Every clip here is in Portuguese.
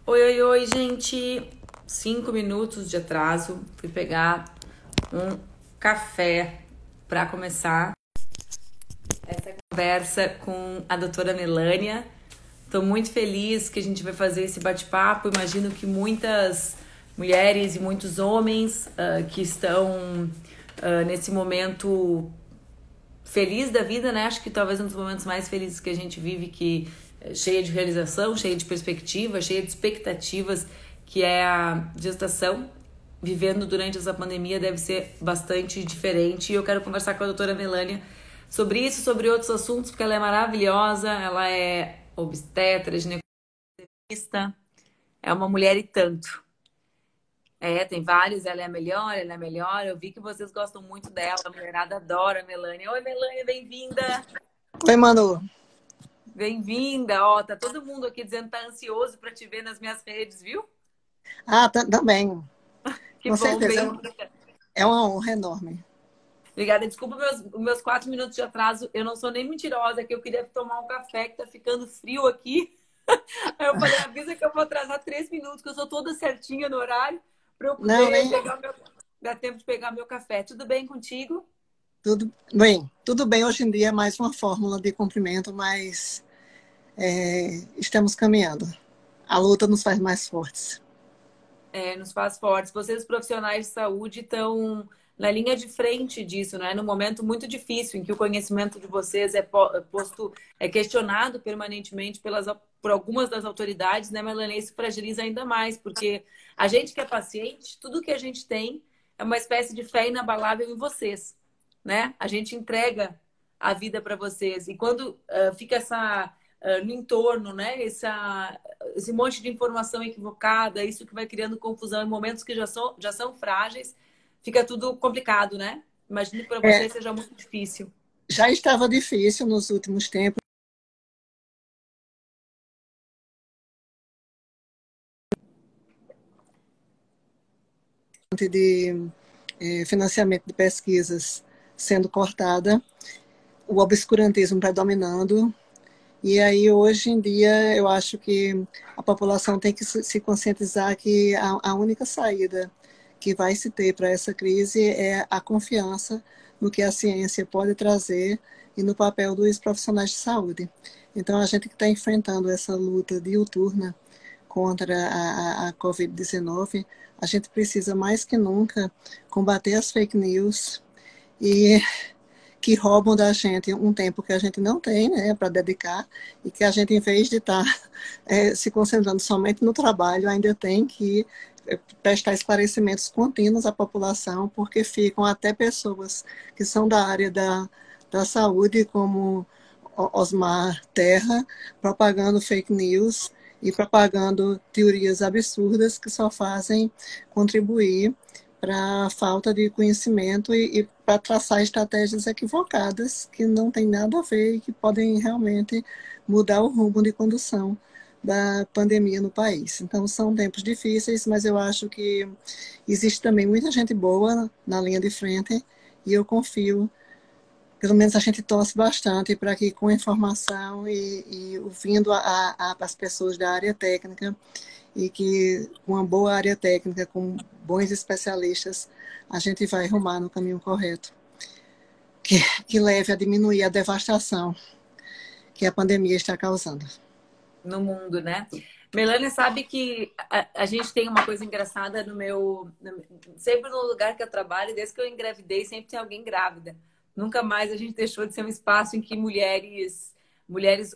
Oi, oi, oi, gente. 5 minutos de atraso. Fui pegar um café para começar essa conversa com a doutora Melânia. Estou muito feliz que a gente vai fazer esse bate-papo. Imagino que muitas mulheres e muitos homens que estão nesse momento feliz da vida, né? Acho que talvez um dos momentos mais felizes que a gente vive, que é cheia de realização, cheia de perspectiva, cheia de expectativas, que é a gestação. Vivendo durante essa pandemia deve ser bastante diferente. E eu quero conversar com a doutora Melânia sobre isso, sobre outros assuntos, porque ela é maravilhosa, ela é obstetra, ginecologista, é uma mulher e tanto. É, tem vários, ela é a melhor, ela é a melhor. Eu vi que vocês gostam muito dela, a mulherada adora a Melânia. Oi, Melânia, bem-vinda! Oi, Manu. Bem-vinda! Ó, tá todo mundo aqui dizendo que tá ansioso para te ver nas minhas redes, viu? Ah, também. Que Com bom, certeza. bem-vinda. É uma honra enorme. Obrigada. Desculpa os meus 4 minutos de atraso. Eu não sou nem mentirosa, que eu queria tomar um café que tá ficando frio aqui. Aí eu falei, avisa que eu vou atrasar 3 minutos, que eu sou toda certinha no horário, para eu Não, poder nem pegar dar tempo de pegar meu café. Tudo bem contigo? tudo bem. Tudo bem, hoje em dia é mais uma fórmula de cumprimento, mas estamos caminhando. A luta nos faz mais fortes. É, nos faz fortes. Vocês, profissionais de saúde, estão na linha de frente disso, né? Num momento muito difícil, em que o conhecimento de vocês é questionado permanentemente por algumas das autoridades, né, Melanie? Isso fragiliza ainda mais, porque a gente que é paciente, tudo que a gente tem é uma espécie de fé inabalável em vocês, né? A gente entrega a vida para vocês. E quando fica no entorno, né? Esse monte de informação equivocada, isso que vai criando confusão em momentos que já são frágeis, fica tudo complicado, né? Imagino que para É, você seja muito difícil. já estava difícil nos últimos tempos de financiamento de pesquisas sendo cortada, o obscurantismo predominando. E aí, hoje em dia, eu acho que a população tem que se conscientizar que a única saída que vai se ter para essa crise é a confiança no que a ciência pode trazer e no papel dos profissionais de saúde. Então, a gente que está enfrentando essa luta diuturna contra a Covid-19, a gente precisa mais que nunca combater as fake news e que roubam da gente um tempo que a gente não tem, né, para dedicar, e que a gente, em vez de estar se concentrando somente no trabalho, ainda tem que prestar esclarecimentos contínuos à população, porque ficam até pessoas que são da área da saúde, como Osmar Terra, propagando fake news e propagando teorias absurdas que só fazem contribuir para a falta de conhecimento e para traçar estratégias equivocadas que não têm nada a ver e que podem realmente mudar o rumo de condução da pandemia no país. Então, são tempos difíceis, mas eu acho que existe também muita gente boa na linha de frente e eu confio, pelo menos a gente torce bastante para que com informação e ouvindo as pessoas da área técnica, e que com uma boa área técnica, com bons especialistas, a gente vai rumar no caminho correto, que, que leve a diminuir a devastação que a pandemia está causando. No mundo, né? Melania sabe que a gente tem uma coisa engraçada sempre no lugar que eu trabalho, desde que eu engravidei, sempre tem alguém grávida. Nunca mais a gente deixou de ser um espaço em que mulheres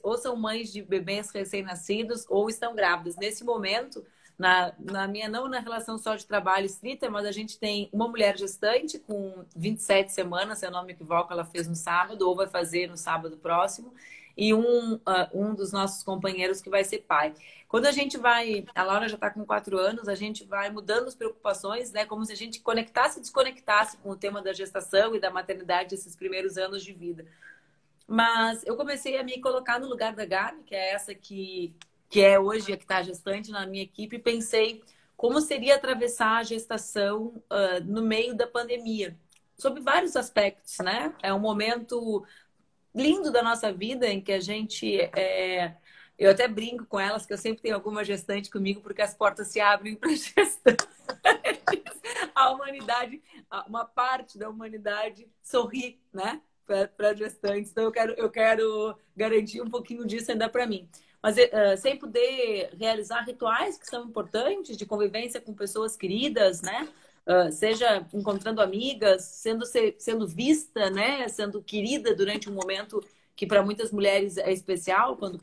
ou são mães de bebês recém-nascidos ou estão grávidas. Nesse momento, na minha, não na relação só de trabalho estrita, mas a gente tem uma mulher gestante com 27 semanas, se eu não me equivoco, ela fez no sábado ou vai fazer no sábado próximo, e um dos nossos companheiros que vai ser pai. Quando a Laura já está com 4 anos, a gente vai mudando as preocupações, né? Como se a gente conectasse e desconectasse com o tema da gestação e da maternidade esses primeiros anos de vida. Mas eu comecei a me colocar no lugar da Gabi, que é essa que é hoje a que está gestante na minha equipe, e pensei como seria atravessar a gestação no meio da pandemia, sob vários aspectos, né? É um momento lindo da nossa vida em que a gente Eu até brinco com elas que eu sempre tenho alguma gestante comigo porque as portas se abrem para gestante. A humanidade, uma parte da humanidade sorri, né? Para gestantes. Então eu quero garantir um pouquinho disso ainda para mim. Mas sem poder realizar rituais que são importantes de convivência com pessoas queridas, né? Seja encontrando amigas, sendo vista, né? Sendo querida durante um momento que para muitas mulheres é especial, quando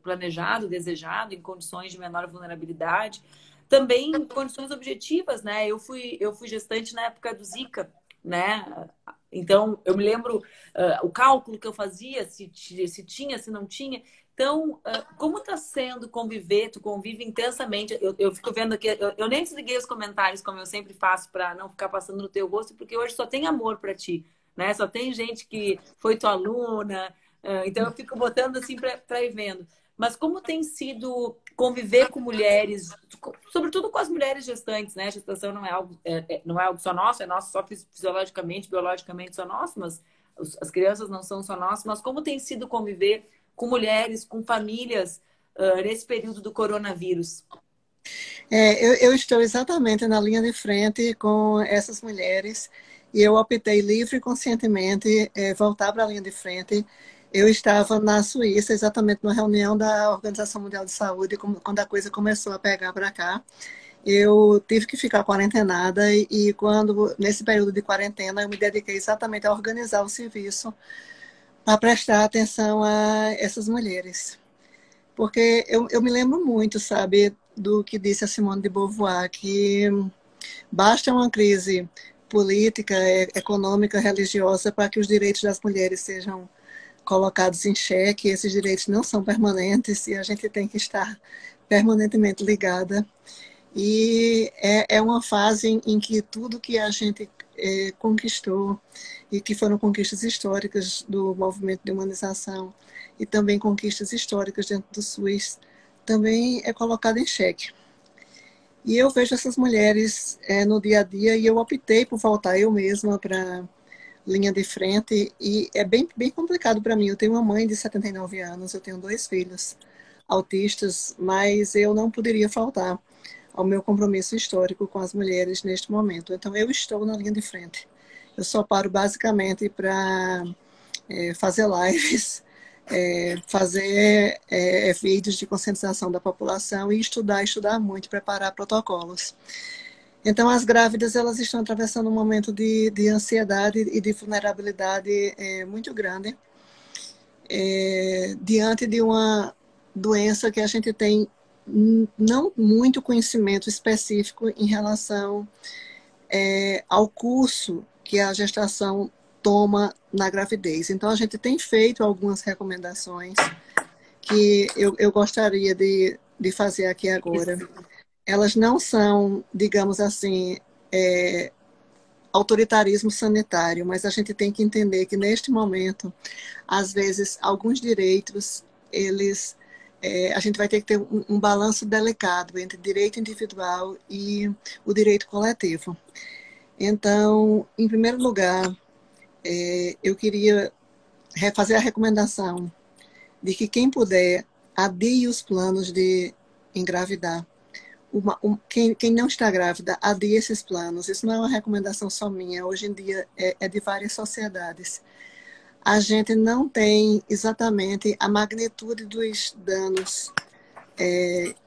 planejado, desejado, em condições de menor vulnerabilidade. Também condições objetivas, né? Eu fui gestante na época do Zika, né? Então, eu me lembro o cálculo que eu fazia, se tinha, se não tinha. Então, como está sendo conviver? Tu convive intensamente. Eu fico vendo aqui, eu nem desliguei os comentários, como eu sempre faço, para não ficar passando no teu rosto, porque hoje só tem amor para ti, né? Só tem gente que foi tua aluna. Então, eu fico botando assim para ir vendo. Mas como tem sido conviver com mulheres, sobretudo com as mulheres gestantes, né? A gestação não é algo só nosso, é nosso só fisiologicamente, biologicamente só nosso, mas as crianças não são só nossas. Mas como tem sido conviver com mulheres, com famílias, nesse período do coronavírus? Eu estou exatamente na linha de frente com essas mulheres e eu optei livre e conscientemente voltar para a linha de frente. Eu estava na Suíça, exatamente numa reunião da Organização Mundial de Saúde, quando a coisa começou a pegar para cá. Eu tive que ficar quarentenada e quando, nesse período de quarentena, eu me dediquei exatamente a organizar o serviço para prestar atenção a essas mulheres. Porque eu me lembro muito, sabe, do que disse a Simone de Beauvoir, que basta uma crise política, econômica, religiosa para que os direitos das mulheres sejam colocados em xeque. Esses direitos não são permanentes e a gente tem que estar permanentemente ligada. E é uma fase em que tudo que a gente conquistou e que foram conquistas históricas do movimento de humanização e também conquistas históricas dentro do SUS também é colocado em xeque. E eu vejo essas mulheres no dia a dia e eu optei por voltar eu mesma para linha de frente e é bem, bem complicado para mim. Eu tenho uma mãe de 79 anos, eu tenho 2 filhos autistas, mas eu não poderia faltar ao meu compromisso histórico com as mulheres neste momento. Então, eu estou na linha de frente. Eu só paro basicamente para fazer lives, fazer vídeos de conscientização da população e estudar muito, preparar protocolos. Então, as grávidas elas estão atravessando um momento de ansiedade e de vulnerabilidade muito grande diante de uma doença que a gente tem não muito conhecimento específico em relação ao curso que a gestação toma na gravidez. Então, a gente tem feito algumas recomendações que eu gostaria de fazer aqui agora. Elas não são, digamos assim, autoritarismo sanitário, mas a gente tem que entender que, neste momento, às vezes, alguns direitos, a gente vai ter que ter um balanço delicado entre direito individual e o direito coletivo. Então, em primeiro lugar, eu queria fazer a recomendação de que quem puder adie os planos de engravidar. Quem não está grávida, adie esses planos. Isso não é uma recomendação só minha. Hoje em dia é de várias sociedades. A gente não tem exatamente a magnitude dos danos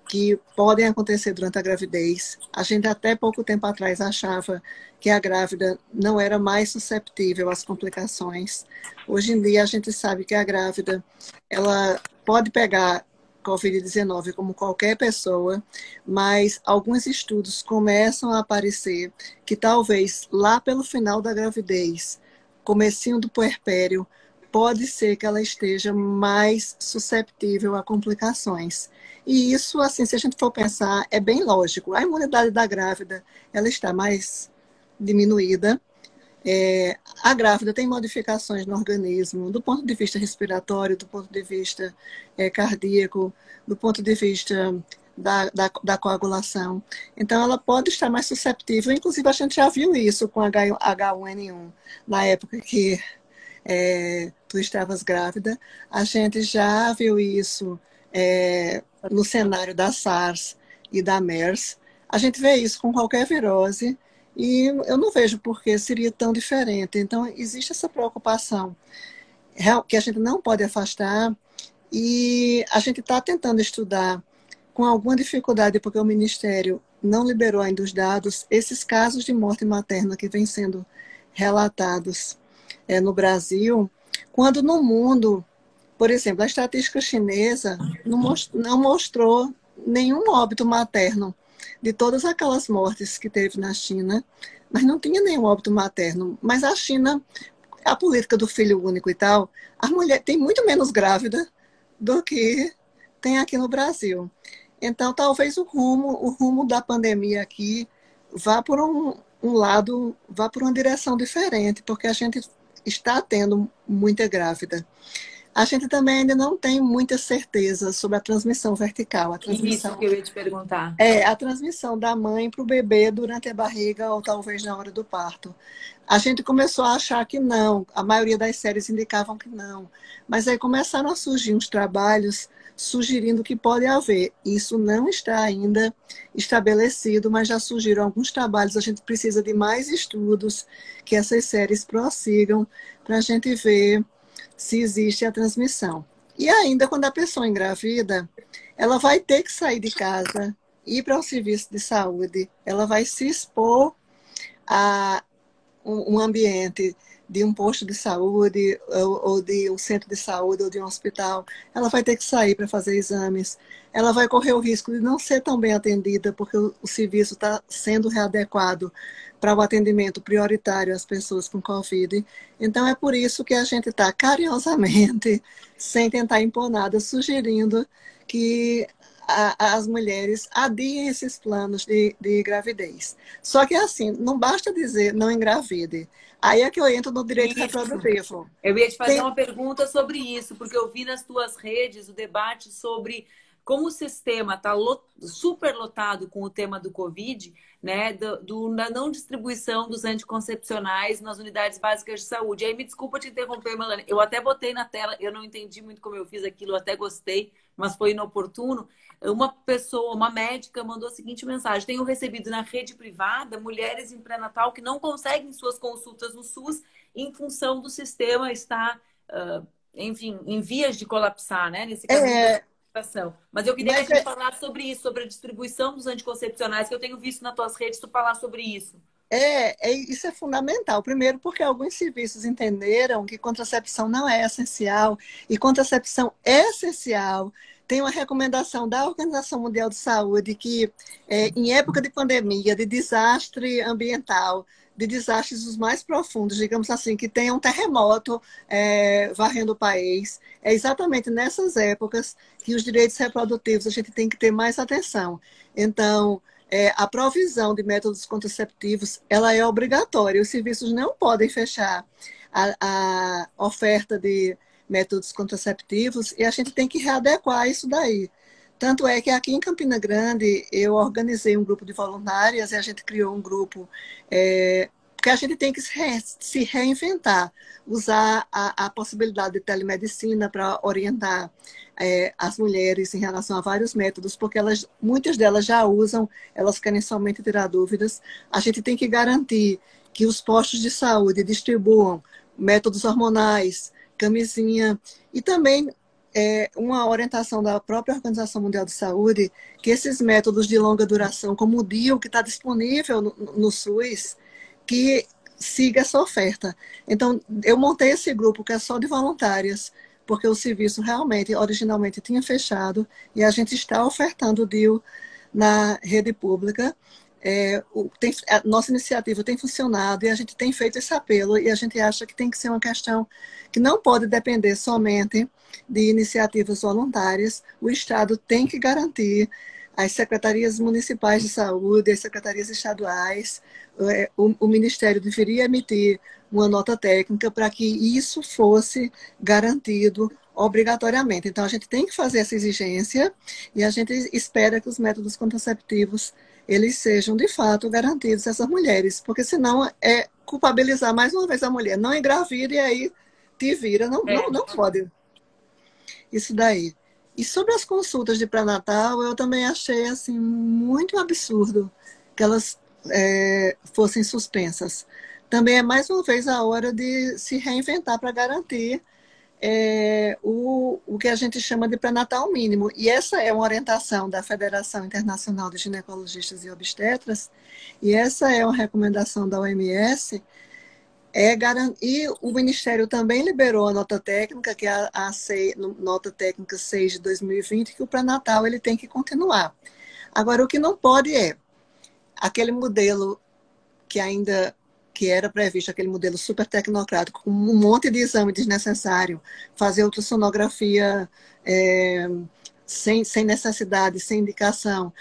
que podem acontecer durante a gravidez. A gente até pouco tempo atrás achava que a grávida não era mais susceptível às complicações. Hoje em dia a gente sabe que a grávida ela pode pegar Covid-19 como qualquer pessoa, mas alguns estudos começam a aparecer que talvez lá pelo final da gravidez, comecinho do puerpério, pode ser que ela esteja mais susceptível a complicações. E isso, assim, se a gente for pensar, é bem lógico. A imunidade da grávida, ela está mais diminuída. A grávida tem modificações no organismo, do ponto de vista respiratório, do ponto de vista cardíaco, do ponto de vista da coagulação. Então, ela pode estar mais susceptível. Inclusive, a gente já viu isso com H1N1, na época que tu estavas grávida. A gente já viu isso no cenário da SARS e da MERS. A gente vê isso com qualquer virose e eu não vejo por que seria tão diferente. Então, existe essa preocupação que a gente não pode afastar e a gente está tentando estudar com alguma dificuldade, porque o Ministério não liberou ainda os dados, esses casos de morte materna que vêm sendo relatados no Brasil, quando no mundo, por exemplo, a estatística chinesa não mostrou nenhum óbito materno de todas aquelas mortes que teve na China, mas não tinha nenhum óbito materno. Mas a China, a política do filho único e tal, a mulher tem muito menos grávida do que tem aqui no Brasil. Então, talvez o rumo da pandemia aqui vá por um lado, vá por uma direção diferente, porque a gente está tendo muita grávida. A gente também ainda não tem muita certeza sobre a transmissão vertical. Isso que eu ia te perguntar. A transmissão da mãe para o bebê durante a barriga ou talvez na hora do parto. A gente começou a achar que não, a maioria das séries indicavam que não. Mas aí começaram a surgir uns trabalhos sugerindo que pode haver. Isso não está ainda estabelecido, mas já surgiram alguns trabalhos. A gente precisa de mais estudos, que essas séries prossigam, para a gente ver se existe a transmissão. E ainda quando a pessoa engravida, ela vai ter que sair de casa, ir para o serviço de saúde, ela vai se expor a um ambiente de um posto de saúde, ou de um centro de saúde, ou de um hospital. Ela vai ter que sair para fazer exames. Ela vai correr o risco de não ser tão bem atendida, porque o serviço está sendo readequado para o atendimento prioritário às pessoas com Covid. Então, é por isso que a gente está carinhosamente, sem tentar impor nada, sugerindo que as mulheres adiem esses planos de gravidez. Só que, assim, não basta dizer não engravide. Aí é que eu entro no direito reprodutivo. Eu ia te fazer uma pergunta sobre isso, porque eu vi nas tuas redes o debate sobre como o sistema está super lotado com o tema do Covid, né, da não distribuição dos anticoncepcionais nas unidades básicas de saúde. Aí me desculpa te interromper, Melanie. Eu até botei na tela, eu não entendi muito como eu fiz aquilo, eu até gostei, mas foi inoportuno. Uma pessoa, uma médica, mandou a seguinte mensagem: tenho recebido na rede privada mulheres em pré-natal que não conseguem suas consultas no SUS em função do sistema estar, enfim, em vias de colapsar, né? Nesse caminho da situação. Mas eu queria que a gente falasse sobre isso, sobre a distribuição dos anticoncepcionais, que eu tenho visto nas tuas redes tu falar sobre isso. Isso é fundamental. Primeiro, porque alguns serviços entenderam que contracepção não é essencial, e contracepção é essencial. Tem uma recomendação da Organização Mundial de Saúde que, em época de pandemia, de desastre ambiental, de desastres os mais profundos, digamos assim, que tenha um terremoto varrendo o país, é exatamente nessas épocas que os direitos reprodutivos a gente tem que ter mais atenção. Então, a provisão de métodos contraceptivos, ela é obrigatória. Os serviços não podem fechar a oferta de métodos contraceptivos e a gente tem que readequar isso daí. Tanto é que aqui em Campina Grande eu organizei um grupo de voluntárias e a gente criou um grupo porque a gente tem que se reinventar, usar a possibilidade de telemedicina para orientar as mulheres em relação a vários métodos, porque muitas delas já usam, elas querem somente tirar dúvidas. A gente tem que garantir que os postos de saúde distribuam métodos hormonais, camisinha, e também uma orientação da própria Organização Mundial de Saúde, que esses métodos de longa duração, como o DIU, que está disponível no SUS, que siga essa oferta. Então, eu montei esse grupo que é só de voluntárias, porque o serviço realmente, originalmente, tinha fechado, e a gente está ofertando o DIU na rede pública. A nossa iniciativa tem funcionado e a gente tem feito esse apelo, e a gente acha que tem que ser uma questão que não pode depender somente de iniciativas voluntárias. O Estado tem que garantir, as secretarias municipais de saúde, as secretarias estaduais, o Ministério deveria emitir uma nota técnica para que isso fosse garantido obrigatoriamente. Então, a gente tem que fazer essa exigência e a gente espera que os métodos contraceptivos eles sejam, de fato, garantidos a essas mulheres, porque senão é culpabilizar mais uma vez a mulher. Não engravida e aí te vira, não pode. Isso daí. E sobre as consultas de pré-natal, eu também achei assim muito absurdo que elas fossem suspensas. Também é mais uma vez a hora de se reinventar para garantir o que a gente chama de pré-natal mínimo. E essa é uma orientação da Federação Internacional de Ginecologistas e Obstetras, e essa é uma recomendação da OMS. E o Ministério também liberou a nota técnica, que é nota técnica 6 de 2020, que o pré-natal ele tem que continuar. Agora, o que não pode é aquele modelo que era previsto, aquele modelo super tecnocrático, com um monte de exame desnecessário, fazer ultrassonografia sem necessidade, sem indicação.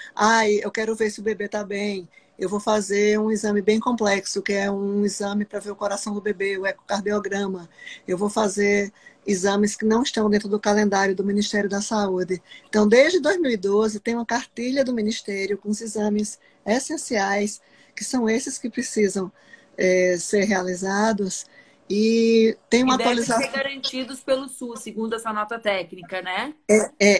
Eu quero ver se o bebê está bem. Eu vou fazer um exame bem complexo, que é um exame para ver o coração do bebê, o ecocardiograma. Eu vou fazer exames que não estão dentro do calendário do Ministério da Saúde. Então, desde 2012, tem uma cartilha do Ministério com os exames essenciais, que são esses que precisam ser realizados. E tem uma atualização. Devem ser garantidos pelo SUS, segundo essa nota técnica, né?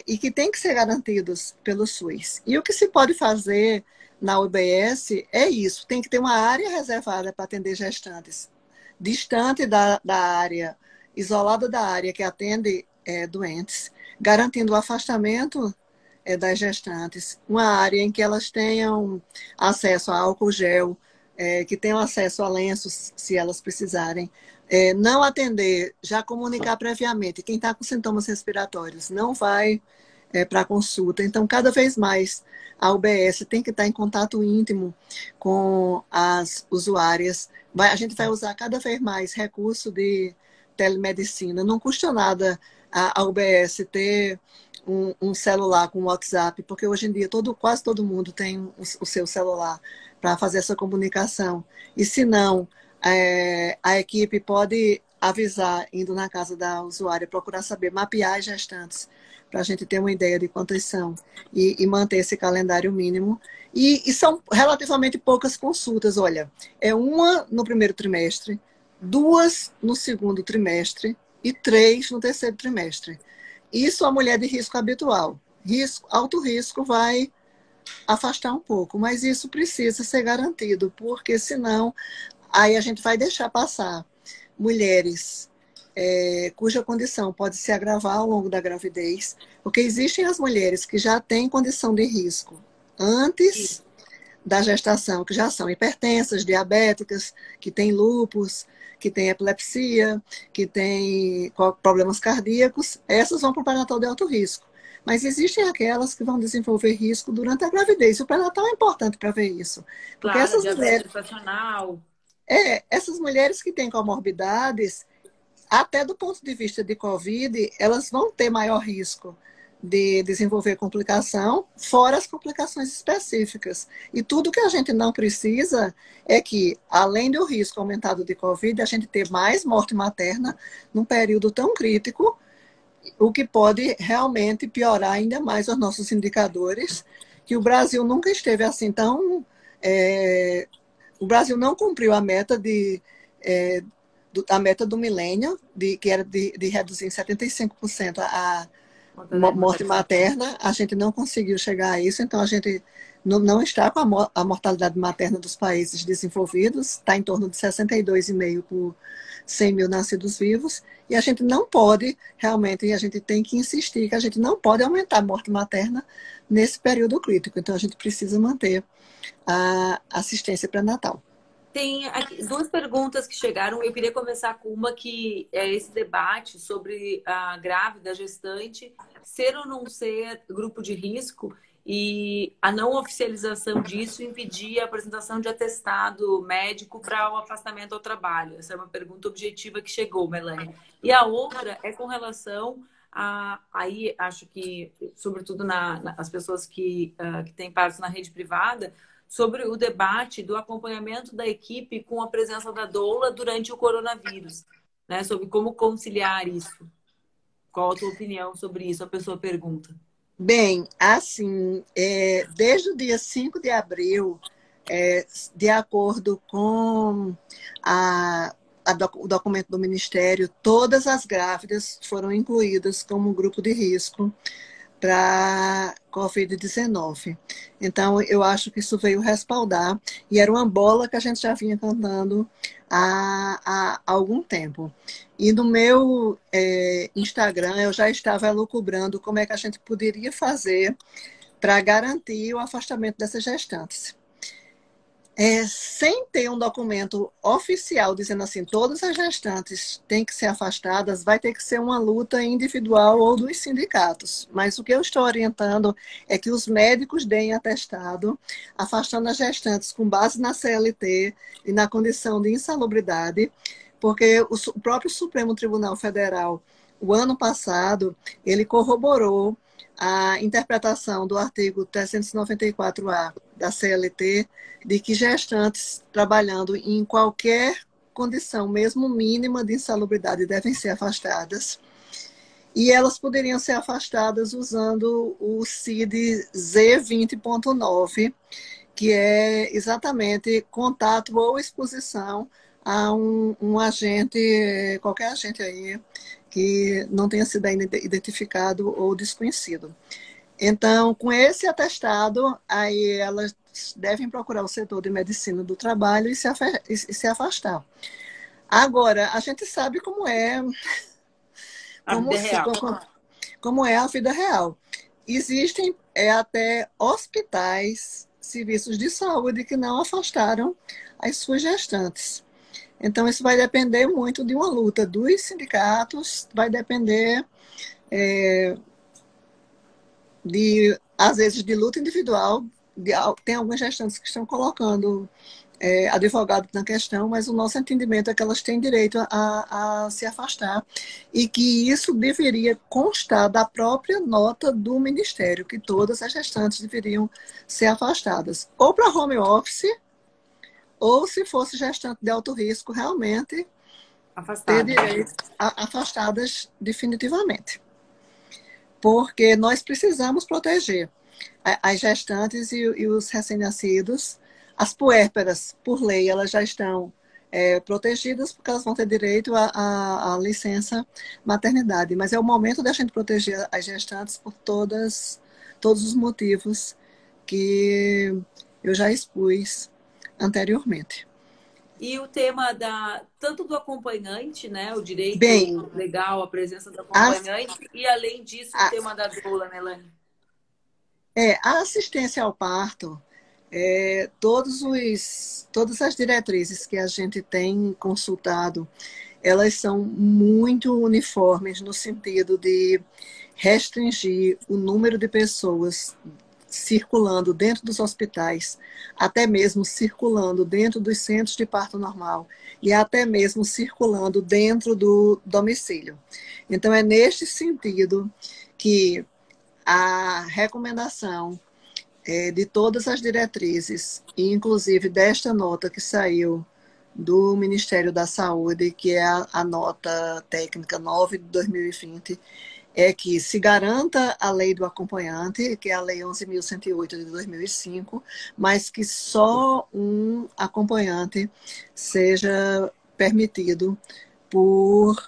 E que tem que ser garantidos pelo SUS. E o que se pode fazer na UBS é isso, tem que ter uma área reservada para atender gestantes, distante da área, isolada da área que atende doentes, garantindo o afastamento das gestantes, uma área em que elas tenham acesso a álcool gel, que tenham acesso a lenços, se elas precisarem. Não atender, já comunicar previamente, quem está com sintomas respiratórios não vai para consulta. Então, cada vez mais, a UBS tem que estar em contato íntimo com as usuárias. A gente vai usar cada vez mais recurso de telemedicina. Não custa nada a UBS ter um celular com WhatsApp, porque hoje em dia quase todo mundo tem o seu celular para fazer essa comunicação. E se não, a equipe pode avisar, indo na casa da usuária, procurar saber, mapear as gestantes, para a gente ter uma ideia de quantas são e manter esse calendário mínimo. E são relativamente poucas consultas, olha, uma no primeiro trimestre, 2 no segundo trimestre e 3 no terceiro trimestre. Isso a mulher de risco habitual. Alto risco vai afastar um pouco, mas isso precisa ser garantido, porque senão aí a gente vai deixar passar mulheres cuja condição pode se agravar ao longo da gravidez, porque existem as mulheres que já têm condição de risco antes da gestação, que já são hipertensas, diabéticas, que têm lúpus, que têm epilepsia, que têm problemas cardíacos, essas vão para o pré-natal de alto risco. Mas existem aquelas que vão desenvolver risco durante a gravidez. O pré-natal é importante para ver isso. Porque claro, diabetes gestacional. Essas mulheres que têm comorbidades, até do ponto de vista de Covid, elas vão ter maior risco de desenvolver complicação, fora as complicações específicas. E tudo que a gente não precisa é que, além do risco aumentado de Covid, a gente ter mais morte materna num período tão crítico, o que pode realmente piorar ainda mais os nossos indicadores, que o Brasil nunca esteve assim tão... o Brasil não cumpriu a meta do milênio, que era de reduzir em 75% a morte materna. A gente não conseguiu chegar a isso, então a gente não está com a mortalidade materna dos países desenvolvidos, está em torno de 62,5 por 100 mil nascidos vivos, e a gente não pode, realmente, a gente tem que insistir que a gente não pode aumentar a morte materna nesse período crítico, então a gente precisa manter a assistência pré-natal. Tem aqui 2 perguntas que chegaram. Eu queria começar com uma que é esse debate sobre a grávida, a gestante, ser ou não ser grupo de risco e a não oficialização disso impedir a apresentação de atestado médico para o afastamento ao trabalho. Essa é uma pergunta objetiva que chegou, Melanie. E a outra é com relação aí acho que, sobretudo as pessoas que têm partos na rede privada, sobre o debate do acompanhamento da equipe com a presença da doula durante o coronavírus, né? Sobre como conciliar isso. Qual a tua opinião sobre isso? A pessoa pergunta. Bem, assim, desde o dia 5 de abril, de acordo com o documento do Ministério, todas as grávidas foram incluídas como grupo de risco para Covid-19. Então, eu acho que isso veio respaldar, e era uma bola que a gente já vinha cantando há algum tempo. E no meu Instagram, eu já estava elucubrando como é que a gente poderia fazer para garantir o afastamento dessas gestantes. Sem ter um documento oficial dizendo assim, todas as gestantes têm que ser afastadas, vai ter que ser uma luta individual ou dos sindicatos. Mas o que eu estou orientando é que os médicos deem atestado, afastando as gestantes com base na CLT e na condição de insalubridade, porque o próprio Supremo Tribunal Federal, o ano passado, ele corroborou a interpretação do artigo 394-A da CLT, de que gestantes trabalhando em qualquer condição, mesmo mínima de insalubridade, devem ser afastadas. E elas poderiam ser afastadas usando o CID Z20.9, que é exatamente contato ou exposição a um agente, qualquer agente aí, que não tenha sido ainda identificado ou desconhecido. Então, com esse atestado, aí elas devem procurar o setor de medicina do trabalho e se afastar. Agora, a gente sabe como é, A vida real. como é a vida real. Existem até hospitais, serviços de saúde que não afastaram as suas gestantes. Então, isso vai depender muito de uma luta dos sindicatos, vai depender às vezes, de luta individual. Tem algumas gestantes que estão colocando advogado na questão, mas o nosso entendimento é que elas têm direito a se afastar e que isso deveria constar da própria nota do Ministério, que todas as gestantes deveriam ser afastadas, ou para home office, ou se fosse gestante de alto risco, realmente ter direito afastadas definitivamente. Porque nós precisamos proteger as gestantes e os recém-nascidos. As puérperas, por lei, elas já estão protegidas, porque elas vão ter direito à licença maternidade. Mas é o momento da gente proteger as gestantes por todos os motivos que eu já expus anteriormente. E o tema tanto do acompanhante, né, o direito legal, a presença do acompanhante, e além disso, o tema da doula, Melanie. A assistência ao parto, todas as diretrizes que a gente tem consultado, elas são muito uniformes no sentido de restringir o número de pessoas circulando dentro dos hospitais, até mesmo circulando dentro dos centros de parto normal e até mesmo circulando dentro do domicílio. Então, é neste sentido que a recomendação de todas as diretrizes, inclusive desta nota que saiu do Ministério da Saúde, que é a nota técnica 9 de 2020, é que se garanta a lei do acompanhante, que é a lei 11.108 de 2005, mas que só um acompanhante seja permitido por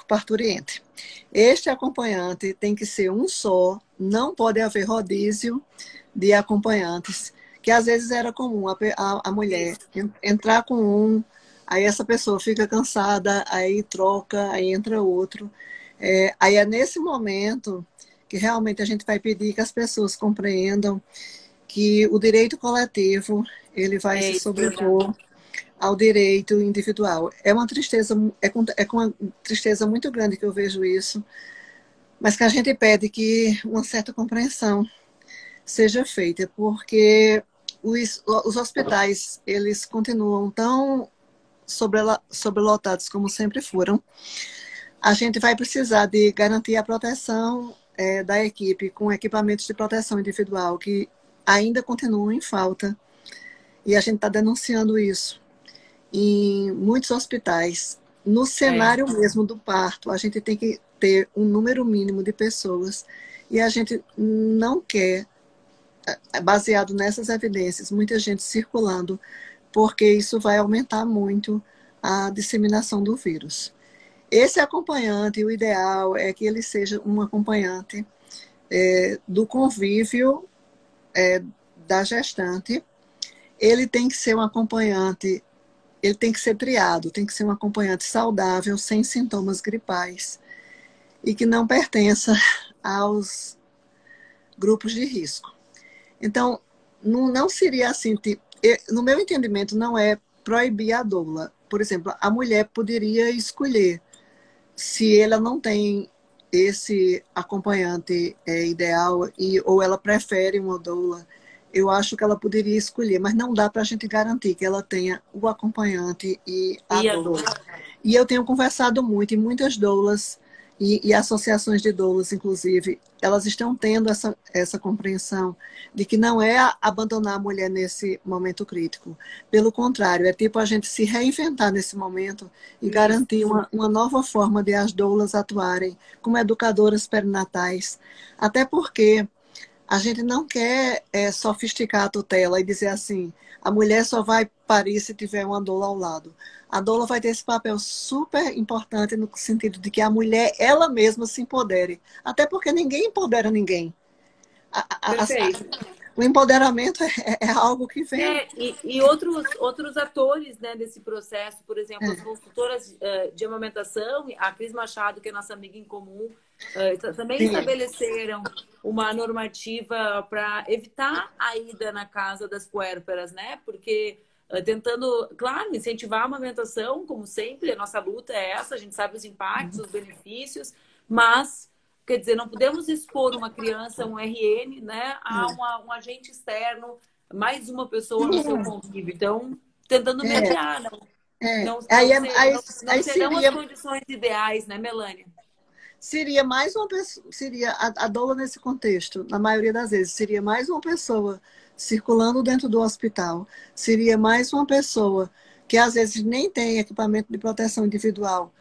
parturiente. Este acompanhante tem que ser um só, não pode haver rodízio de acompanhantes, que às vezes era comum a mulher entrar com um, aí essa pessoa fica cansada, aí troca, aí entra outro. Aí é nesse momento que realmente a gente vai pedir que as pessoas compreendam que o direito coletivo ele vai se sobrepor ao direito individual. É uma tristeza, com uma tristeza muito grande que eu vejo isso, mas que a gente pede que uma certa compreensão seja feita, porque os hospitais eles continuam tão sobrelotados como sempre foram. A gente vai precisar de garantir a proteção da equipe com equipamentos de proteção individual que ainda continuam em falta. E a gente está denunciando isso em muitos hospitais. No cenário mesmo do parto, a gente tem que ter um número mínimo de pessoas e a gente não quer, baseado nessas evidências, muita gente circulando, porque isso vai aumentar muito a disseminação do vírus. Esse acompanhante, o ideal é que ele seja um acompanhante do convívio da gestante. Ele tem que ser um acompanhante, ele tem que ser triado, tem que ser um acompanhante saudável, sem sintomas gripais e que não pertença aos grupos de risco. Então, não seria assim, no meu entendimento, não é proibir a doula. Por exemplo, a mulher poderia escolher, se ela não tem esse acompanhante ideal, ou ela prefere uma doula, eu acho que ela poderia escolher, mas não dá para a gente garantir que ela tenha o acompanhante e a doula. E eu tenho conversado muito, e muitas doulas e associações de doulas, inclusive, elas estão tendo essa compreensão de que não é abandonar a mulher nesse momento crítico. Pelo contrário, é tipo a gente se reinventar nesse momento e garantir uma nova forma de as doulas atuarem como educadoras perinatais. Até porque a gente não quer sofisticar a tutela e dizer assim, a mulher só vai parir se tiver uma doula ao lado. A doula vai ter esse papel super importante no sentido de que a mulher, ela mesma, se empodere. Até porque ninguém empodera ninguém. Perfeito. O empoderamento é algo que vem... E outros atores, né, desse processo, por exemplo, as consultoras de amamentação, a Cris Machado, que é nossa amiga em comum, também estabeleceram uma normativa para evitar a ida na casa das puérperas, né? Porque tentando, claro, incentivar a amamentação, como sempre, a nossa luta é essa, a gente sabe os impactos, os benefícios, mas, quer dizer, não podemos expor uma criança, um RN, né, a um agente externo, mais uma pessoa no seu convívio. Então, tentando mediar, não serão as condições ideais, né, Melânia? Seria mais uma pessoa, seria a doula nesse contexto, na maioria das vezes, seria mais uma pessoa circulando dentro do hospital, seria mais uma pessoa que às vezes nem tem equipamento de proteção individual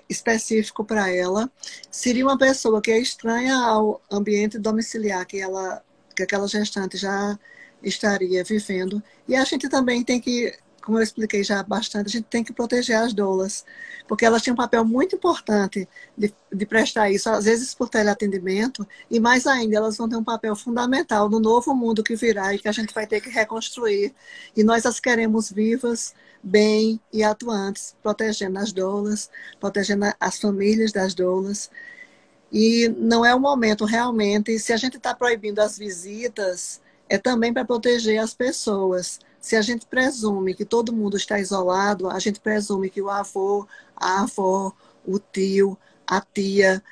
específico para ela, seria uma pessoa que é estranha ao ambiente domiciliar que aquela gestante já estaria vivendo. E a gente também tem que, como eu expliquei já bastante, a gente tem que proteger as doulas, porque elas têm um papel muito importante de prestar isso, às vezes por teleatendimento, e mais ainda, elas vão ter um papel fundamental no novo mundo que virá e que a gente vai ter que reconstruir. E nós as queremos vivas, bem e atuantes, protegendo as doulas, protegendo as famílias das doulas. E não é o momento realmente, se a gente está proibindo as visitas, é também para proteger as pessoas. Se a gente presume que todo mundo está isolado, a gente presume que o avô, a avó, o tio, a tia,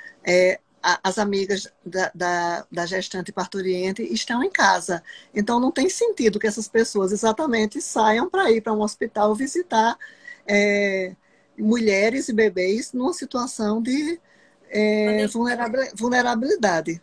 as amigas da gestante parturiente estão em casa. Então, não tem sentido que essas pessoas exatamente saiam para ir para um hospital visitar mulheres e bebês numa situação de vulnerabilidade.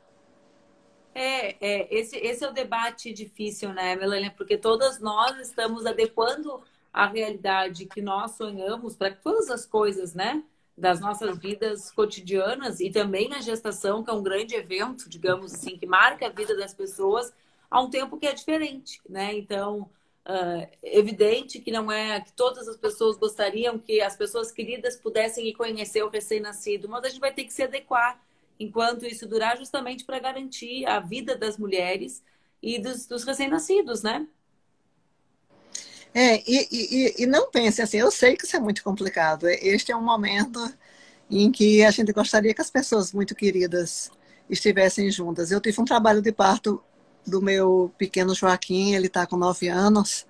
Esse é o debate difícil, né, Melania? Porque todas nós estamos adequando a realidade que nós sonhamos para todas as coisas, né? Das nossas vidas cotidianas e também na gestação, que é um grande evento, digamos assim, que marca a vida das pessoas a um tempo que é diferente, né? Então, evidente que não é que todas as pessoas gostariam que as pessoas queridas pudessem ir conhecer o recém-nascido, mas a gente vai ter que se adequar enquanto isso durar, justamente para garantir a vida das mulheres e dos recém-nascidos, né? E não pense assim, eu sei que isso é muito complicado. Este é um momento em que a gente gostaria que as pessoas muito queridas estivessem juntas. Eu tive um trabalho de parto do meu pequeno Joaquim, ele está com 9 anos,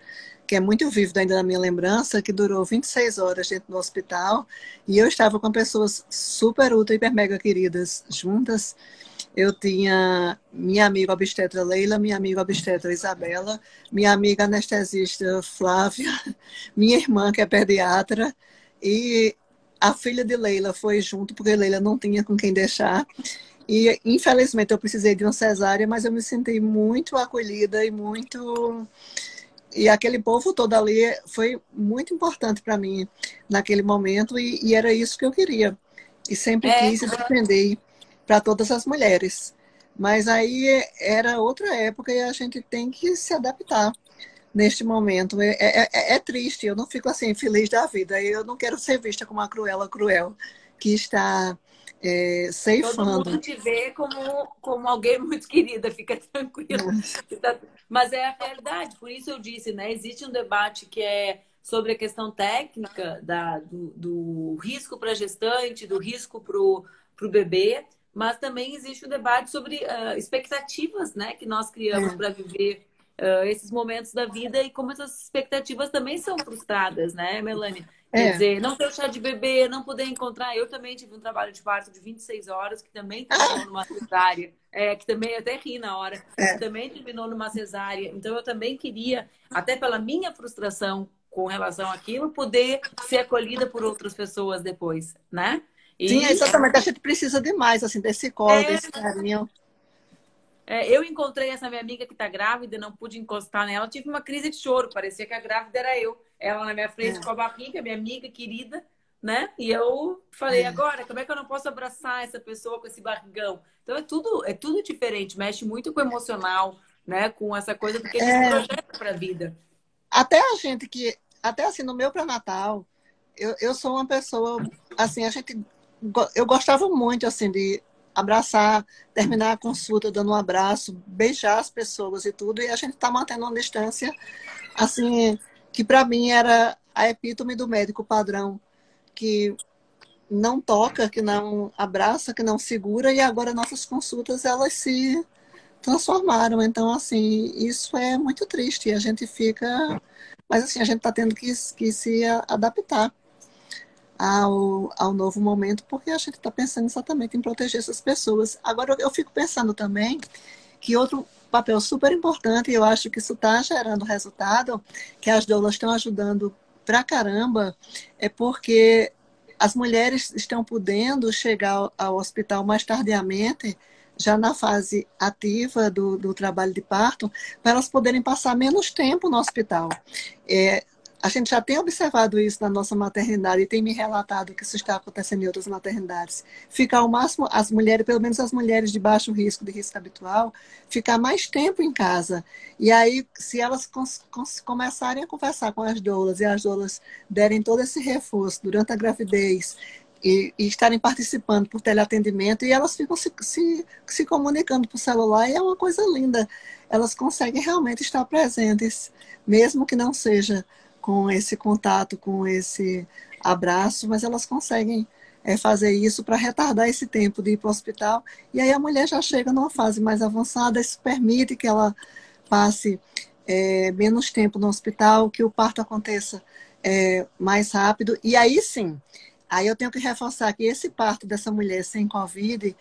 que é muito vívido ainda na minha lembrança, que durou 26 horas dentro do hospital, e eu estava com pessoas super, ultra, hiper, mega queridas juntas. Eu tinha minha amiga obstetra Leila, minha amiga obstetra Isabela, minha amiga anestesista Flávia, minha irmã, que é pediatra, e a filha de Leila foi junto, porque Leila não tinha com quem deixar. E, infelizmente, eu precisei de uma cesárea, mas eu me senti muito acolhida e muito... E aquele povo todo ali foi muito importante para mim naquele momento, e era isso que eu queria. E sempre quis e defender para todas as mulheres. Mas aí era outra época e a gente tem que se adaptar neste momento. É triste, eu não fico assim feliz da vida. Eu não quero ser vista como uma Cruella cruel, que está Todo mundo ceifando. te vê como alguém muito querida, fica tranquila. Mas é a realidade, por isso eu disse, né? Existe um debate que é sobre a questão técnica do risco para a gestante, do risco para o bebê, mas também existe um debate sobre expectativas, né? Que nós criamos É, para viver esses momentos da vida e como essas expectativas também são frustradas, né, Melanie? Quer é. dizer, não ter o chá de bebê, não poder encontrar. Eu também tive um trabalho de parto de 26 horas, que também terminou numa cesárea, que também até ri na hora, que É. também terminou numa cesárea. Então, eu também queria, até pela minha frustração com relação àquilo, poder ser acolhida por outras pessoas depois, né? Sim, E exatamente. A gente precisa demais, assim, desse colo, é, desse carinho. eu encontrei essa minha amiga que está grávida, não pude encostar nela, tive uma crise de choro, parecia que a grávida era eu. Ela na minha frente com É, a barriga, minha amiga querida, né? E eu falei, é. agora, como é que eu não posso abraçar essa pessoa com esse barrigão? Então é tudo diferente, mexe muito com o emocional, né? Com essa coisa do que a gente É, projeta para a vida. até a gente que, até assim, no meu pré-natal, eu sou uma pessoa, assim, eu gostava muito, assim, de abraçar, terminar a consulta dando um abraço, beijar as pessoas e tudo, e a gente está mantendo uma distância, assim, que para mim era a epítome do médico padrão, que não toca, que não abraça, que não segura, e agora nossas consultas, elas se transformaram. Então, assim, isso é muito triste. A gente fica. Mas, assim, a gente está tendo que se adaptar ao novo momento, porque a gente está pensando exatamente em proteger essas pessoas. Agora, eu fico pensando também que outro papel super importante, e eu acho que isso está gerando resultado, que as doulas estão ajudando pra caramba, é porque as mulheres estão podendo chegar ao hospital mais tardiamente, já na fase ativa do trabalho de parto, para elas poderem passar menos tempo no hospital. É, a gente já tem observado isso na nossa maternidade e tem me relatado que isso está acontecendo em outras maternidades. Ficar ao máximo, as mulheres, pelo menos as mulheres de baixo risco, de risco habitual, ficar mais tempo em casa. E aí, se elas começarem a conversar com as doulas e as doulas derem todo esse reforço durante a gravidez e estarem participando por teleatendimento, e elas ficam se comunicando por celular, e é uma coisa linda. Elas conseguem realmente estar presentes, mesmo que não seja com esse contato, com esse abraço, mas elas conseguem fazer isso para retardar esse tempo de ir para o hospital. E aí a mulher já chega numa fase mais avançada, isso permite que ela passe menos tempo no hospital, que o parto aconteça mais rápido. E aí sim, aí eu tenho que reforçar que esse parto dessa mulher sem Covid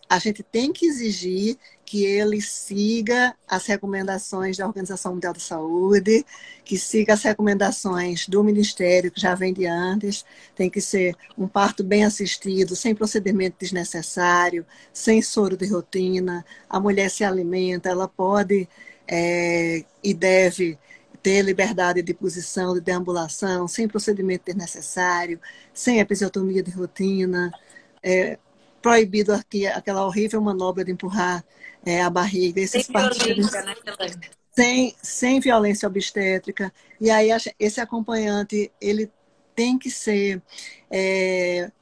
a gente tem que exigir que ele siga as recomendações da Organização Mundial da Saúde, que siga as recomendações do Ministério, que já vem de antes. Tem que ser um parto bem assistido, sem procedimento desnecessário, sem soro de rotina. A mulher se alimenta, ela pode e deve ter liberdade de posição, de deambulação, sem procedimento desnecessário, sem episiotomia de rotina, proibido aqui, aquela horrível manobra de empurrar a barriga, Tem esses violência, partos né, Elaine? sem violência obstétrica. E aí esse acompanhante, ele tem que ser,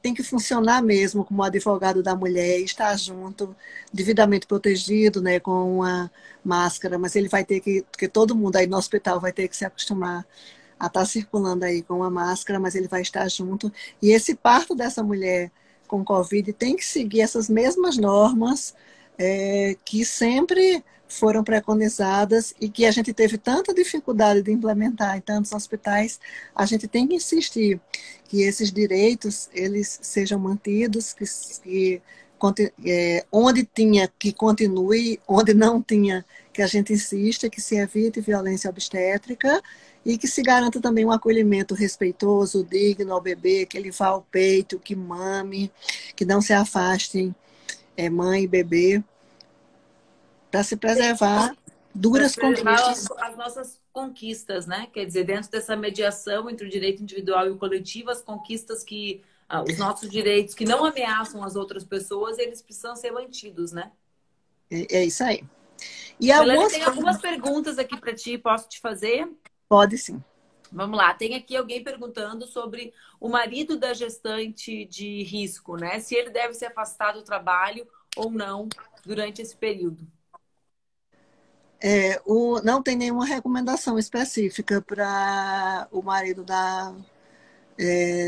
tem que funcionar mesmo como advogado da mulher, estar junto, devidamente protegido, né, com uma máscara, mas ele vai ter porque todo mundo aí no hospital vai ter que se acostumar a estar circulando aí com uma máscara, mas ele vai estar junto. E esse parto dessa mulher com Covid tem que seguir essas mesmas normas que sempre foram preconizadas e que a gente teve tanta dificuldade de implementar em tantos hospitais. A gente tem que insistir que esses direitos eles sejam mantidos, onde tinha que continue, onde não tinha que a gente insista, que se evite violência obstétrica e que se garanta também um acolhimento respeitoso, digno ao bebê, que ele vá ao peito, que mame, que não se afastem mãe e bebê, para se preservar Para se duras preservar conquistas. as nossas conquistas, né? Quer dizer, dentro dessa mediação entre o direito individual e o coletivo, as conquistas que os nossos direitos que não ameaçam as outras pessoas, eles precisam ser mantidos, né? É isso aí. E Melanie, algumas tem coisas algumas perguntas aqui para ti, posso te fazer? pode sim. Vamos lá, tem aqui alguém perguntando sobre o marido da gestante de risco, né? Se ele deve se afastar do trabalho ou não durante esse período. Não tem nenhuma recomendação específica para o marido da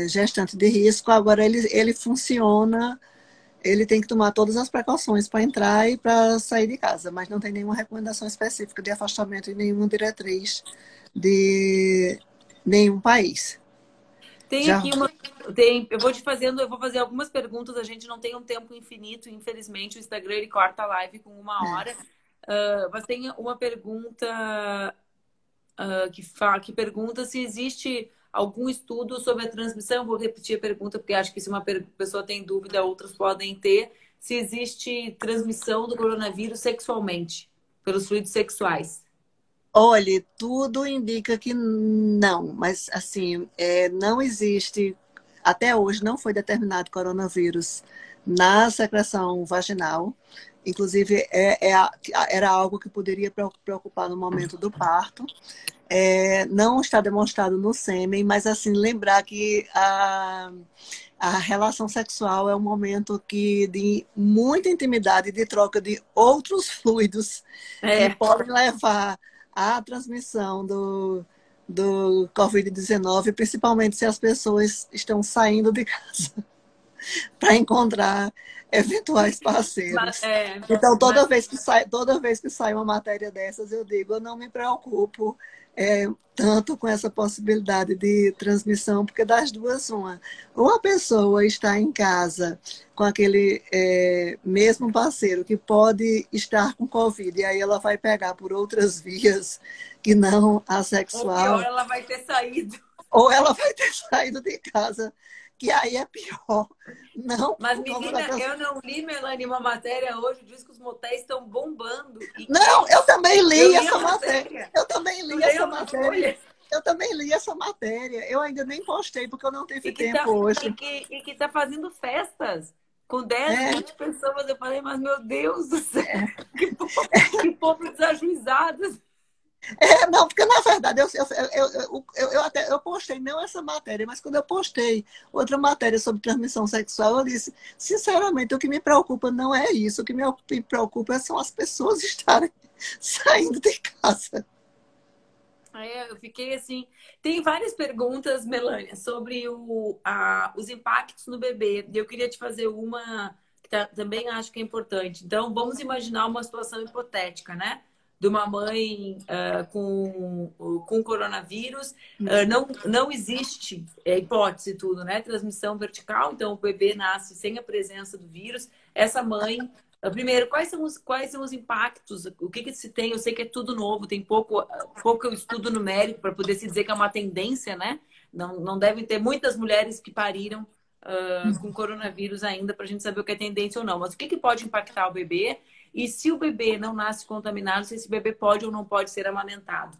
gestante de risco. Agora, ele funciona, ele tem que tomar todas as precauções para entrar e para sair de casa, mas não tem nenhuma recomendação específica de afastamento e nenhuma diretriz de nenhum país. Tem Já aqui eu vou fazer algumas perguntas. A gente não tem um tempo infinito, infelizmente. O Instagram ele corta a live com 1 hora. Mas tem uma pergunta que pergunta se existe algum estudo sobre a transmissão. Vou repetir a pergunta, porque acho que se uma pessoa tem dúvida, outras podem ter. Se existe transmissão do coronavírus sexualmente, pelos fluidos sexuais. Olhe, tudo indica que não, mas assim, não existe, até hoje não foi determinado coronavírus na secreção vaginal. Inclusive, era algo que poderia preocupar no momento do parto. Não está demonstrado no sêmen, mas assim, lembrar que a relação sexual é um momento de muita intimidade, de troca de outros fluidos que podem levar à transmissão do Covid-19, principalmente se as pessoas estão saindo de casa para encontrar eventuais parceiros. Então, toda vez que sai uma matéria dessas, eu digo, eu não me preocupo tanto com essa possibilidade de transmissão, porque das duas, uma pessoa está em casa com aquele mesmo parceiro que pode estar com Covid, e aí ela vai pegar por outras vias que não a sexual. Ou pior, ela vai ter saído. Ou ela vai ter saído de casa, que aí é pior. Não, mas, menina, eu não li, Melanie, uma matéria hoje, diz que os motéis estão bombando. Não, eu também li essa matéria. Eu também li essa matéria. Eu também li essa matéria. Eu ainda nem postei, porque eu não tive tempo hoje. E que tá fazendo festas com 10, 20 pessoas. Eu falei, mas meu Deus do céu, que povo desajuizado. Não, porque na verdade eu postei não essa matéria, mas quando eu postei outra matéria sobre transmissão sexual, eu disse, sinceramente, o que me preocupa não é isso, o que me preocupa são as pessoas estarem saindo de casa. Eu fiquei assim. Tem várias perguntas, Melânia, sobre os impactos no bebê. Eu queria te fazer uma que também acho que é importante. Então, vamos imaginar uma situação hipotética, né? De uma mãe com coronavírus. Não existe, hipótese tudo, né? Transmissão vertical, então o bebê nasce sem a presença do vírus. Essa mãe, primeiro, quais são os impactos? O que se tem? Eu sei que é tudo novo, tem pouco estudo numérico para poder se dizer que é uma tendência, né? Não devem ter muitas mulheres que pariram com coronavírus ainda para a gente saber o que é tendência ou não. Mas o que pode impactar o bebê? E se o bebê não nasce contaminado, se esse bebê pode ou não pode ser amamentado?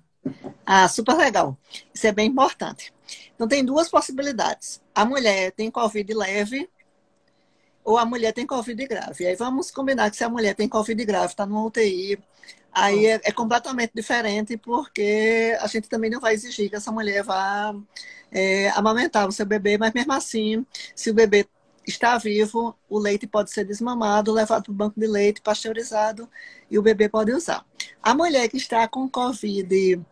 Super legal. Isso é bem importante. Então, tem duas possibilidades. A mulher tem Covid leve ou a mulher tem Covid grave. E aí vamos combinar que se a mulher tem Covid grave, está numa UTI, aí é completamente diferente, porque a gente também não vai exigir que essa mulher vá amamentar o seu bebê, mas mesmo assim, se o bebê está vivo, o leite pode ser desmamado, levado para o banco de leite, pasteurizado, e o bebê pode usar. A mulher que está com Covid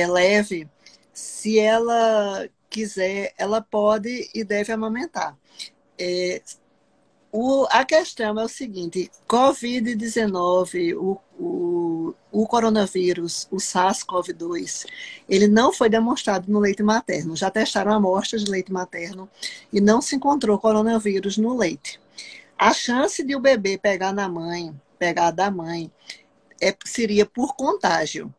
leve, se ela quiser, ela pode e deve amamentar. A questão é o seguinte, Covid-19, o coronavírus, o SARS-CoV-2, ele não foi demonstrado no leite materno. Já testaram amostras de leite materno e não se encontrou coronavírus no leite. A chance de o bebê pegar da mãe, seria por contágio.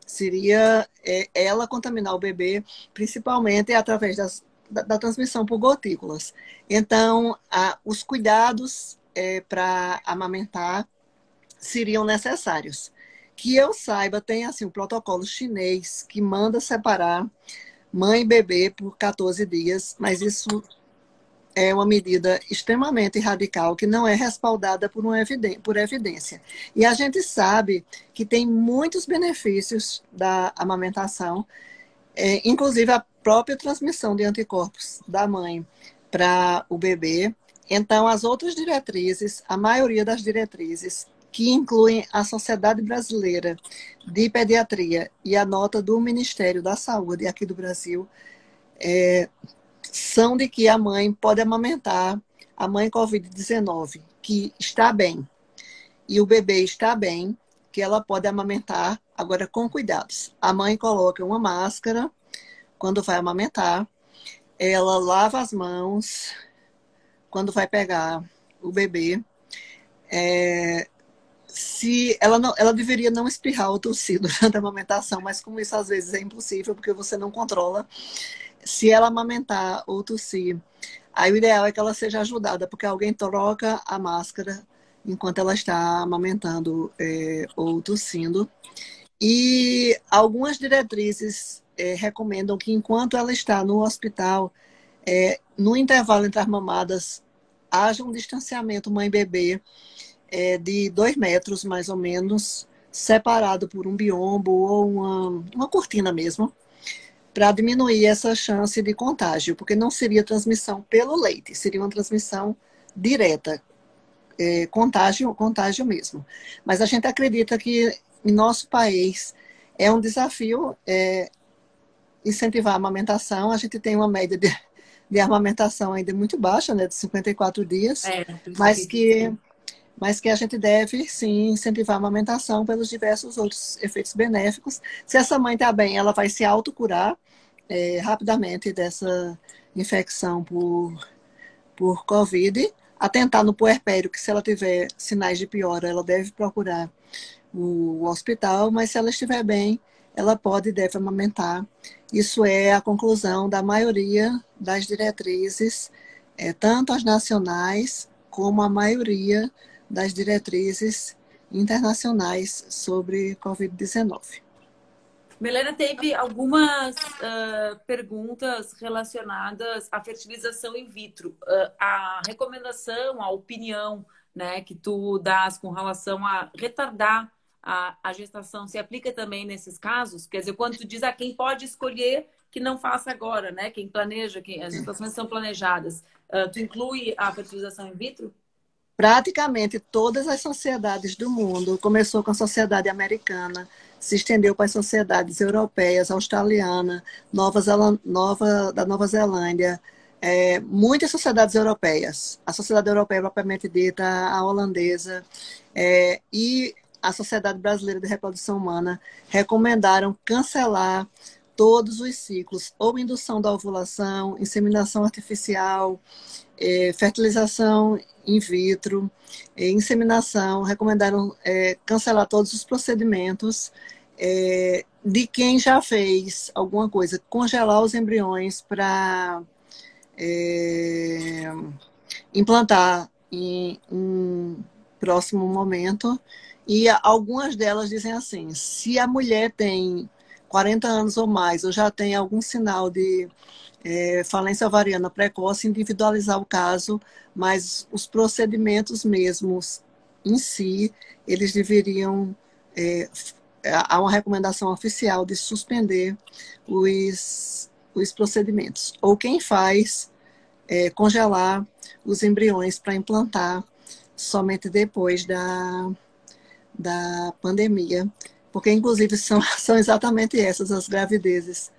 Seria ela contaminar o bebê, principalmente através da transmissão por gotículas. Então, os cuidados para amamentar seriam necessários. Que eu saiba, tem assim, um protocolo chinês que manda separar mãe e bebê por 14 dias, mas isso é uma medida extremamente radical que não é respaldada por evidência. E a gente sabe que tem muitos benefícios da amamentação, inclusive a própria transmissão de anticorpos da mãe para o bebê. Então, as outras diretrizes, a maioria das diretrizes, que incluem a Sociedade Brasileira de Pediatria e a nota do Ministério da Saúde aqui do Brasil, são de que a mãe pode amamentar, a mãe COVID-19, que está bem, e o bebê está bem, que ela pode amamentar, agora com cuidados. A mãe coloca uma máscara quando vai amamentar, ela lava as mãos quando vai pegar o bebê. Se ela deveria não espirrar ou tossir durante a amamentação, mas como isso às vezes é impossível, porque você não controla, se ela amamentar ou tossir, aí o ideal é que ela seja ajudada, porque alguém troca a máscara enquanto ela está amamentando ou tossindo. E algumas diretrizes recomendam que enquanto ela está no hospital, no intervalo entre as mamadas, haja um distanciamento mãe-bebê de 2 metros, mais ou menos, separado por um biombo ou uma cortina mesmo, para diminuir essa chance de contágio, porque não seria transmissão pelo leite, seria uma transmissão direta, contágio mesmo. Mas a gente acredita que em nosso país é um desafio incentivar a amamentação. A gente tem uma média de amamentação ainda muito baixa, né, de 54 dias, mas que a gente deve, sim, incentivar a amamentação pelos diversos outros efeitos benéficos. Se essa mãe está bem, ela vai se autocurar rapidamente dessa infecção por Covid, atentar no puerpério, que se ela tiver sinais de piora, ela deve procurar o hospital, mas se ela estiver bem, ela pode e deve amamentar. Isso é a conclusão da maioria das diretrizes, tanto as nacionais como a maioria das diretrizes internacionais sobre Covid-19. Milena, teve algumas perguntas relacionadas à fertilização in vitro. A recomendação, a opinião, né, que tu dás com relação a retardar a gestação se aplica também nesses casos? Quer dizer, quando tu diz a quem pode escolher que não faça agora, né? Quem planeja, as gestações são planejadas. Tu inclui a fertilização in vitro? Praticamente todas as sociedades do mundo, começou com a sociedade americana, se estendeu para as sociedades europeias, australiana, da Nova Zelândia, muitas sociedades europeias, a sociedade europeia propriamente dita, a holandesa e a Sociedade Brasileira de Reprodução Humana recomendaram cancelar todos os ciclos, ou indução da ovulação, inseminação artificial, fertilização in vitro, inseminação, recomendaram cancelar todos os procedimentos de quem já fez alguma coisa, congelar os embriões para implantar em um próximo momento. E algumas delas dizem assim, se a mulher tem 40 anos ou mais, ou já tem algum sinal de falência ovariana precoce, individualizar o caso, mas os procedimentos mesmos em si, eles deveriam, há uma recomendação oficial de suspender os procedimentos. Ou quem faz, congelar os embriões para implantar somente depois da pandemia, porque inclusive são exatamente essas as gravidezes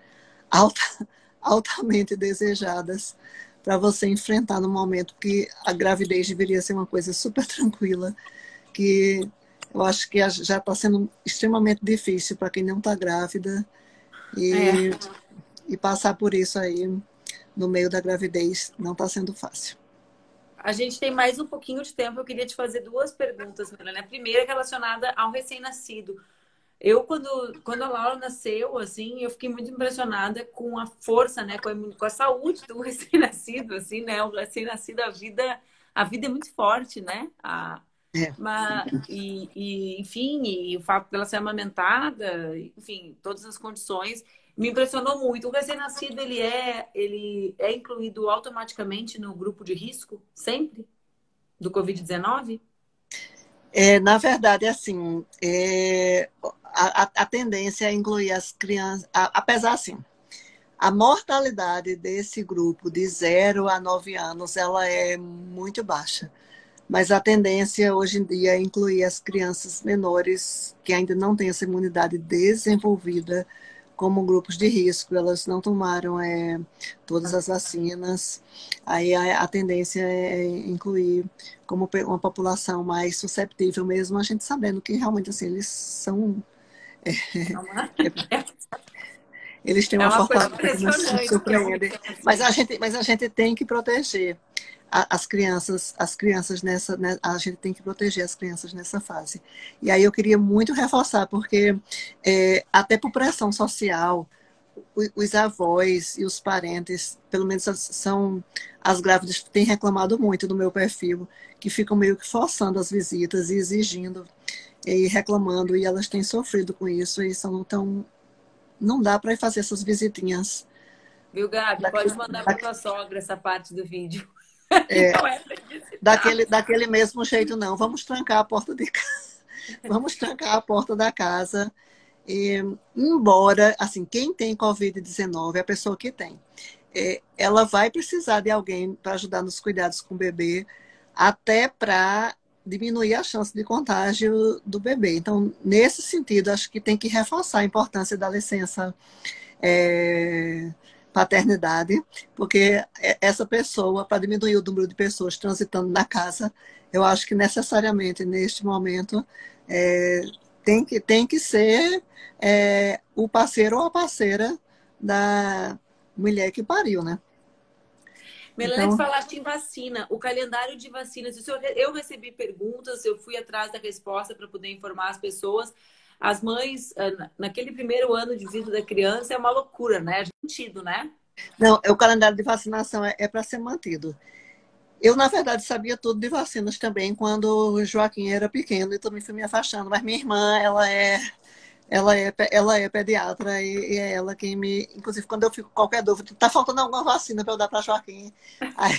altamente desejadas para você enfrentar no momento que a gravidez deveria ser uma coisa super tranquila, que eu acho que já está sendo extremamente difícil para quem não está grávida e passar por isso aí no meio da gravidez não está sendo fácil. A gente tem mais um pouquinho de tempo. Eu queria te fazer 2 perguntas, Milena. A primeira é relacionada ao recém-nascido. Eu, quando a Laura nasceu, assim, eu fiquei muito impressionada com a força, né? Com a saúde do recém-nascido, assim, né? O recém-nascido, a vida é muito forte, né? Enfim, e o fato dela ser amamentada, enfim, todas as condições, me impressionou muito. O recém-nascido, ele é incluído automaticamente no grupo de risco, sempre, do Covid-19? Na verdade, assim, a tendência é incluir as crianças, apesar assim, a mortalidade desse grupo de 0 a 9 anos, ela é muito baixa. Mas a tendência hoje em dia é incluir as crianças menores que ainda não têm essa imunidade desenvolvida como grupos de risco. Elas não tomaram todas as vacinas. Aí a tendência é incluir como uma população mais susceptível mesmo, a gente sabendo que realmente assim, eles são... Eles têm É uma uma coisa fortaleza que nos impressionante que é surpreende. Mas a gente tem que proteger as crianças nessa, né, a gente tem que proteger as crianças nessa fase. E aí eu queria muito reforçar, porque até por pressão social, os avós e os parentes, pelo menos são as grávidas, têm reclamado muito do meu perfil, que ficam meio que forçando as visitas e exigindo e reclamando, e elas têm sofrido com isso, e são tão, não dá para ir fazer essas visitinhas. Viu, Gabi? Daquele, Pode mandar para tua sogra essa parte do vídeo. é, Não é publicidade. daquele mesmo jeito, não. Vamos trancar a porta de casa. Vamos trancar a porta da casa. E, embora, assim, quem tem Covid-19, a pessoa que tem, ela vai precisar de alguém para ajudar nos cuidados com o bebê, até para diminuir a chance de contágio do bebê. Então, nesse sentido, acho que tem que reforçar a importância da licença paternidade, porque essa pessoa, para diminuir o número de pessoas transitando na casa, eu acho que necessariamente neste momento é, tem que ser o parceiro ou a parceira da mulher que pariu, né? Melanie, tu Então, falaste em vacina. O calendário de vacinas, isso eu recebi perguntas, eu fui atrás da resposta para poder informar as pessoas. As mães, naquele primeiro ano de vida da criança, é uma loucura, né? Sentido, né? não, o calendário de vacinação é para ser mantido. Eu, na verdade, sabia tudo de vacinas também quando o Joaquim era pequeno e também fui me afastando. Mas minha irmã, ela é pediatra e é ela quem me. Inclusive, quando eu fico com qualquer dúvida, tá faltando alguma vacina para eu dar para Joaquim. Aí,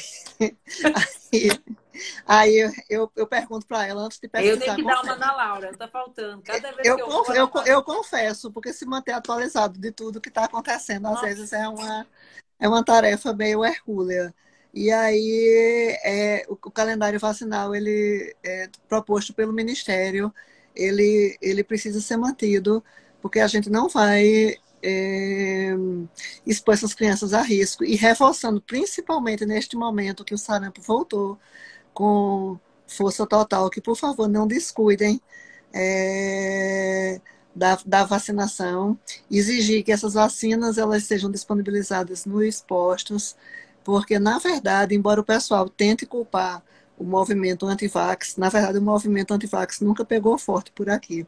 aí, eu pergunto para ela antes de Eu tenho pesquisar. que dar uma na Laura, tá faltando. Cada vez Eu, que eu vou, eu confesso, porque se manter atualizado de tudo que está acontecendo, às nossa, vezes é uma tarefa meio hercúlea. E aí, o calendário vacinal, ele é proposto pelo Ministério, ele precisa ser mantido, porque a gente não vai expor essas crianças a risco. E reforçando, principalmente neste momento que o sarampo voltou com força total, que, por favor, não descuidem da vacinação, exigir que essas vacinas elas sejam disponibilizadas nos postos, porque, na verdade, embora o pessoal tente culpar o movimento anti-vax, na verdade, o movimento anti-vax nunca pegou forte por aqui.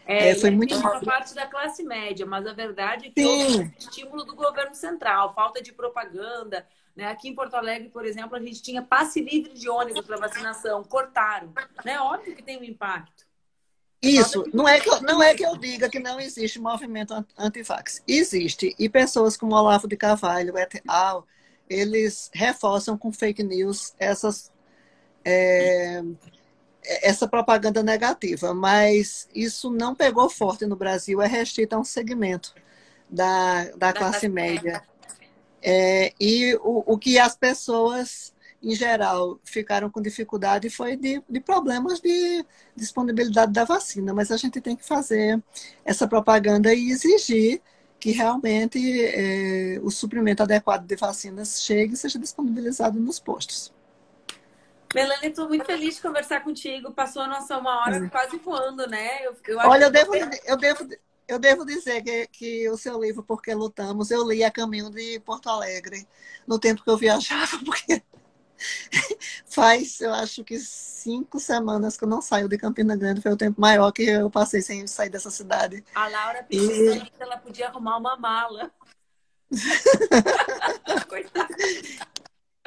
ele Foi é muito. visto por parte da classe média, mas a verdade é que houve Sim, estímulo do governo central, falta de propaganda. Né? Aqui em Porto Alegre, por exemplo, a gente tinha passe livre de ônibus para vacinação, cortaram. Né? Óbvio que tem um impacto. É falta isso. de... Não é que eu diga que não existe movimento anti-vax. Existe. E pessoas como Olavo de Carvalho, et al., eles reforçam com fake news essa propaganda negativa, mas isso não pegou forte no Brasil, é restrito a um segmento da da classe classe média. média. E o que as pessoas, em geral, ficaram com dificuldade foi de problemas de disponibilidade da vacina, mas a gente tem que fazer essa propaganda e exigir que realmente o suprimento adequado de vacinas chegue e seja disponibilizado nos postos. Melanie, estou muito feliz de conversar contigo. Passou a nossa uma hora quase voando, né? Eu acho Olha, que eu devo dizer que o seu livro, Porque Lutamos, eu li a caminho de Porto Alegre, no tempo que eu viajava, porque faz, eu acho que 5 semanas que eu não saio de Campina Grande, foi o tempo maior que eu passei sem sair dessa cidade. a Laura pediu E, se ela podia arrumar uma mala. Coitada.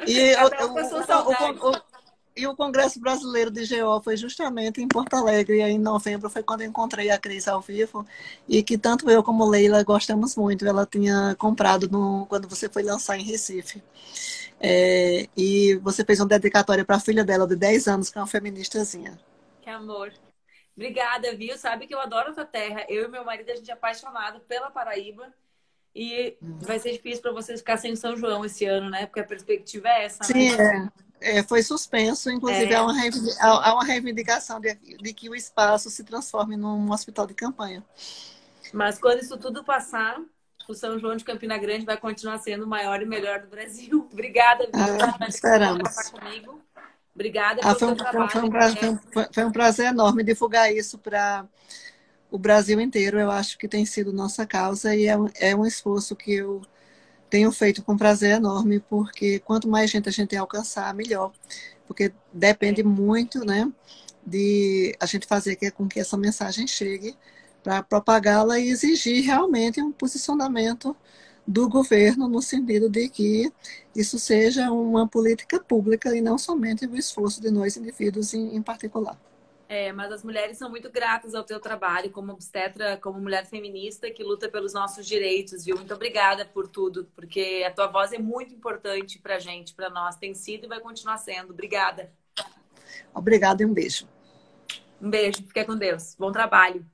e, Cada um com a sua saudade. e o Congresso Brasileiro de GO foi justamente em Porto Alegre, e aí em novembro foi quando eu encontrei a Cris ao vivo, e que tanto eu como Leila gostamos muito. Ela tinha comprado quando você foi lançar em Recife. E você fez uma dedicatória para a filha dela de 10 anos, que é uma feministazinha. Que amor. Obrigada, viu? Sabe que eu adoro a tua terra. Eu e meu marido, a gente é apaixonado pela Paraíba. E vai ser difícil para vocês ficar sem São João esse ano, né? Porque a perspectiva é essa, né? Sim, foi suspenso. Inclusive, É, há uma reivindicação de que o espaço se transforme num hospital de campanha. mas quando isso tudo passar, o São João de Campina Grande vai continuar sendo o maior e melhor do Brasil. Obrigada, viu, por conversar Esperamos. comigo. Obrigada pelo Foi teu um, trabalho. foi um prazer enorme divulgar isso para o Brasil inteiro. Eu acho que tem sido nossa causa e é um esforço que eu tenho feito com prazer enorme, porque quanto mais gente a gente alcançar, melhor. Porque depende muito, né, de a gente fazer com que essa mensagem chegue para propagá-la e exigir realmente um posicionamento do governo no sentido de que isso seja uma política pública e não somente o esforço de nós indivíduos em particular. Mas as mulheres são muito gratas ao teu trabalho como obstetra, como mulher feminista que luta pelos nossos direitos, viu? Muito obrigada por tudo, porque a tua voz é muito importante pra gente, pra nós. Tem sido e vai continuar sendo. Obrigada. Obrigada e um beijo. Um beijo, fica com Deus. Bom trabalho.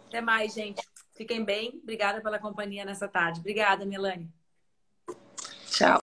Até mais, gente. Fiquem bem. Obrigada pela companhia nessa tarde. Obrigada, Melanie. Tchau.